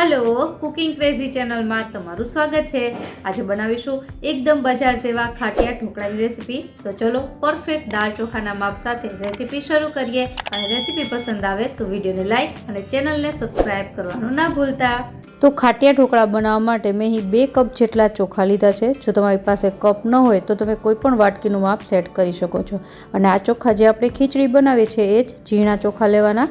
Hello cooking crazy channel में तमारू स्वागत है। आज बनावीशुं एकदम बजार जेवा खाटिया ढोकळानी रेसिपी। तो चलो परफेक्ट दाल चोखाना माप साथे रेसिपी शुरू करिए। अने रेसिपी पसंद आवे तो विडियो ने लाइक और चैनल ने सब्सक्राइब करवानुं ना भूलता। तो खाटिया ढोकळा बनाववा माटे मैं अहीं 2 कप जेटला चोखा लीधा छे। जो तमारी पासे कप न होय तो तमे कोईपण वाटकीनुं माप सेट करी शको छो। अने आ चोखा जे आपणे खीचड़ी बनावीए छे ए ज झीणा चोखा लेवाना।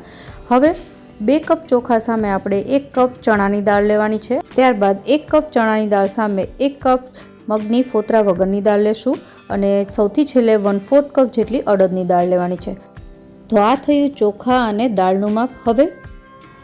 हवे 2 कप चोखा सामे आपणे 1 कप चणानी दाळ लेवानी छे। त्यारबाद 1 कप चणानी दाळ सामे 1 कप मगनी फोतरा वगरनी दाळ लेशुं अने सौथी छेल्ले 1/4 कप जेटली अड़दनी दाळ लेवानी छे। तो आ थयुं चोखा अने दाळनुं माप। हवे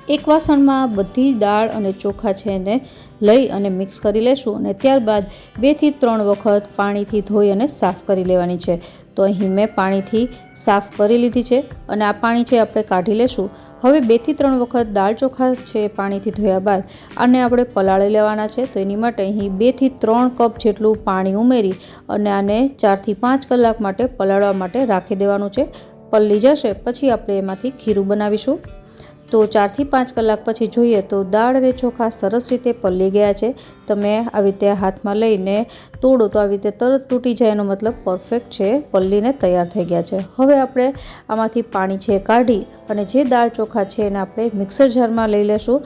एक वासणमां बधी दाळ अने चोखा छे ने लई अने मिक्स करी लेशुं अने त्यारबाद 2 થી 3 वखत पाणीथी धोई अने साफ करी लेवानी छे। तो अहीं मैं पाणीथी साफ करी लीधी छे अने आ पाणी छे आपणे काढी लेशुं। हवे 2 થી 3 वखत दाळ चोखा छे पाणीथी धोया बाद आने आपणे पलाળી लेवाना छे। तो एनी माटे अहीं 2 થી 3 कप जेटલું पाणी उमेरी अने आने 4 થી 5 कलाक माटे पलाळवा माटे राखी देवानुं छे। पलળી जशे पछी आपणे एमांथी खीરું बनावीशुं। तो 4 થી 5 कलाक पछी जोईए तो दाळ अने चोखा सरस रीते पलળી गया छे। तमे आवी रीते हाथमां लईने तोड़ो तो आवी रीते तरत तूटी जाय एनो मतलब परफेक्ट छे, पलળીને तैयार थई गया छे। हवे आपणे आमांथी पाणी छे काढी अने जे दाळ चोखा छे एने आपणे मिक्सर जारमां लई लेशुं।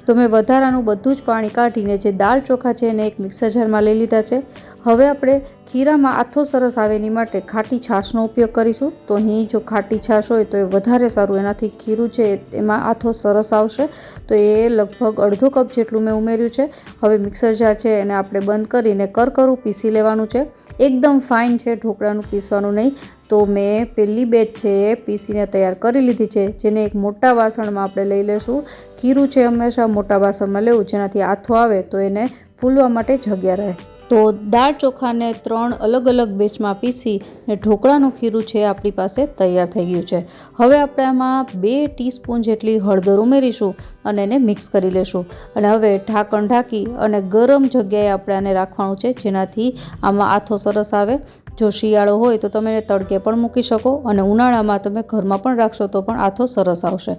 तो मैं वधारानुं बधुं ज पाणी काढीने जे दाळ चोखा छे एने एक मिक्सर जारमां लई लीधा छे। हवे आपणे खीरामां आथो सरस आवे एनी माटे खाटी छाशनो उपयोग करीशुं। तो अहीं जो खाटी छाश होय तो ए वधारे सारुं, एनाथी खीरुं छे एमां आथो सरस आवशे। तो ए लगभग अर्धो कप जेटલું मैं उमेर्युं छे। हवे मिक्सर जार छे एने आपणे बंध करीने करकरू पीसी लेवानुं छे। एकदम फाइन छे, ढोकळानुं पीसवानुं नहीं। तो मैं पहली बेच छे पीसीने तैयार करी लीधी छे, जेने एक मोटा वासणमां आपणे लई लेशुं। खीरुं छे हमेशा मोटा वासणमां लेवुं जेनाथी आथो आवे तो एने फूलवा माटे जग्या रहे। तो दाळ चोखाने 3 अलग अलग बेचमां पीसी ने ढोकळानुं खीरुं छे आपणी पासे तैयार थई गयुं छे। हवे आपणे आमां 2 टीस्पून जेटली हळदर उमेरीशुं अने एने मिक्स करी लेशुं। अने हवे ढांकण ढांकी अने गरम जग्याए आपणे आने राखवानुं छे जेनाथी आमां आथो सरस आवे। जो शियाळो होय तो तमे एने तड़के पण मूकी शको अने उनाळामां तमे घरमां पण राखशो तो पण आथो सरस आवशे।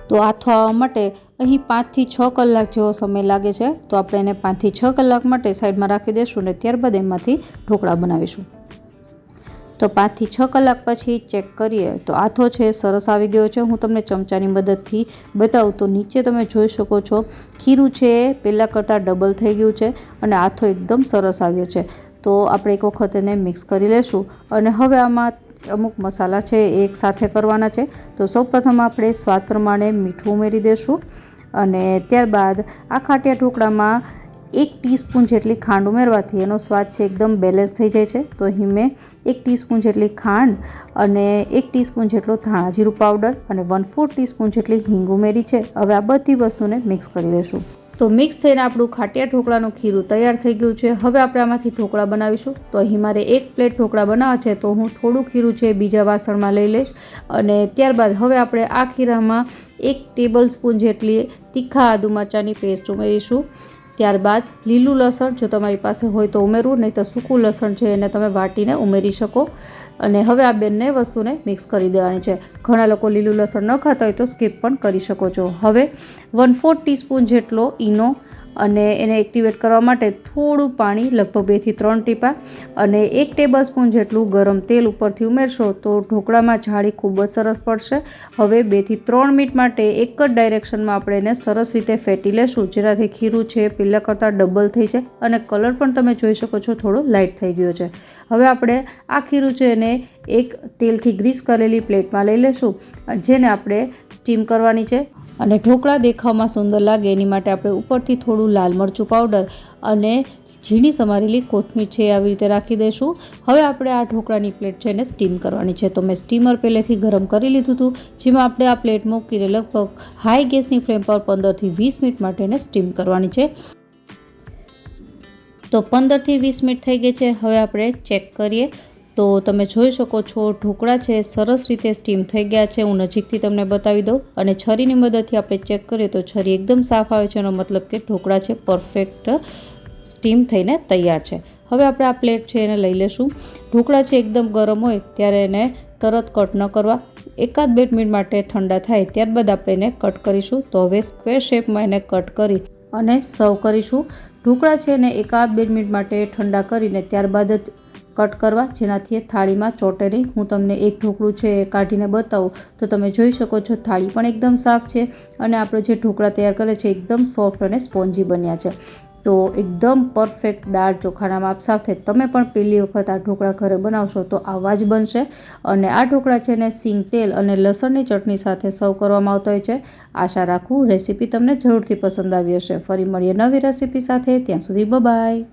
तो आथो आववा माटे अहीं 5 થી 6 कलाक जेवो समय लागे छे। तो आपणे एने 5 થી 6 कलाक माटे साइडमां राखी देशुं ने त्यारबाद एमांथी ढोकळा बनावीशुं। तो 5 થી 6 कलाक पछी चेक करीए तो आथो छे सरस आवी गयो छे। हूँ तमने चमचानी मददथी बतावुं तो नीचे तमे जोई शको छो खीरुं छे पहेला करતાં डबल थई गयुं छे अने आथो एकदम सरस आव्यो छे। तो आपणे एक वखत एने मिक्स करी लेशुं अने हवे आमां अमुक मसाला छे एक साथे करवाना छे। तो सौप्रथम आपणे स्वाद प्रमाणे मीठुं उमेरी देशुं अने त्यारबाद आ खाटिया ढोकळामां 1 टीस्पून जेटली खांड उमेरवाथी एनो स्वाद छे एकदम बेलेन्स थई जाय छे। तो अहीं मैं 1 टीस्पून जेटली खांड अने 1 टीस्पून जेटलो धाणा जीरुं पाउडर अने 1/4 टीस्पून जेटली हींग उमेरी छे। हवे आ बधी वस्तुने मिक्स करी लेशुं। तो मिक्स थईने आपणुं खाटिया ढोकळानुं खीरुं तैयार थई गयुं छे। हवे आपणे आमांथी ढोकळा बनावीशुं। तो अहीं मारे 1 प्लेट ढोकळा बनाववा छे तो हूँ थोड़ुं खीरुं छे बीजा वासणमां लई लईश अने त्यारबाद हवे आपणे आ खीरामां 1 टेबलस्पून जेटली तीखा आदु मरचांनी पेस्ट उमेरीशुं। त्यारबाद लीलू लसण जो तमारी पासे होय तो उमेरવું, नहीं तो सूकું लसण छे एने तमे वाटीने उमेरी शको। अने हवे आ बेने वस्तुने मिक्स करी देवानी छे। घणा लोको लीलू लसण न खाता होय तो स्कीप पण करी शको छो। हवे 1/4 टीस्पून जेटलो ईनो अने एने एक्टिवेट करवा माटे थोड़ुं पाणी लगभग 2 થી 3 टीपा अने 1 टेबलस्पून जेटલું गरम तेल उपरथी उमेरशो तो ढोकळामां जाળી खूब ज सरस पड़शे। हवे 2 થી 3 मिनिट माटे एक ज डायरेक्शनमां आपणे एने सरस रीते फेटी लेशुं जेनाथी खीरुं छे पहेला करતાં डबल थई जाय अने कलर पण तमे जोई शको छो थोड़ो लाइट थई गयो छे। हवे आपणे आ खीरुं छे एने एक तेलथी ग्रीस करेली प्लेटमां लई लेशुं जेने आपणे स्टीम करवानी छे। अने ढोकळा देखावमां सुंदर लागे एनी माटे आपणे उपरथी थोड़ुं लाल मरचुं पाउडर अने झीणी समारेली कोथमीर छे आवी रीते राखी देशुं। हवे आपणे आ ढोकळानी प्लेट छे ने स्टीम करवानी छे। तो मैं स्टीमर पहेलेथी गरम करी लीधुं हतुं जेमां आपणे आ प्लेट मूकीने लगभग हाई गैसनी फ्लेम पर 15 થી 20 मिनिट माटे ने स्टीम करवानी छे। तो 15 થી 20 मिनिट थई गई छे। हवे आपणे चेक करीए तो तमे जोई शको छो ढोकळा छे सरस रीते स्टीम थई गया छे। हूँ नजीकथी तमने बतावी दઉં अने छरीनी मददथी आपणे चेक करीए तो छरी एकदम साफ आवे छे। एनो मतलब के ढोकळा छे परफेक्ट स्टीम थईने तैयार छे। हवे आपणे आ प्लेट छे एने लई लेशुं। ढोकळा छे एकदम गरम होय त्यारे एने तरत कट न करवा, એકાદ 2 મિનિટ માટે ઠંડા થાય ત્યારબાદ આપણે એને કટ કરીશું. તો હવે સ્ક્વેર શેપમાં એને કટ કરી અને સર્વ કરીશું. ઢોકળા છે એને એકાદ 2 મિનિટ માટે ઠંડા કરીને ત્યારબાદ જ કટ કરવા, જેનાથી થાળીમાં ચોટે નહીં. હું તમને એક ઢોકળું છે એ કાઢીને બતાવું તો તમે જોઈ શકો છો થાળી પણ એકદમ સાફ છે અને આપણો જે ઢોકળા તૈયાર કરે છે એકદમ સોફ્ટ અને સ્પોન્જી બન્યા છે. તો એકદમ પરફેક્ટ દાળ ચોખાના માપ સાથે તમે પણ પહેલી વખત આ ઢોકળા ઘરે બનાવશો તો આવા જ બનશે. અને આ ઢોકળા છે ને સિંગ તેલ અને લસણની ચટણી સાથે સર્વ કરવામાં આવતા હોય છે. આશા રાખું રેસીપી તમને જરૂરથી પસંદ આવી હશે. ફરી મળીએ નવી રેસીપી સાથે. ત્યાં સુધી બાય.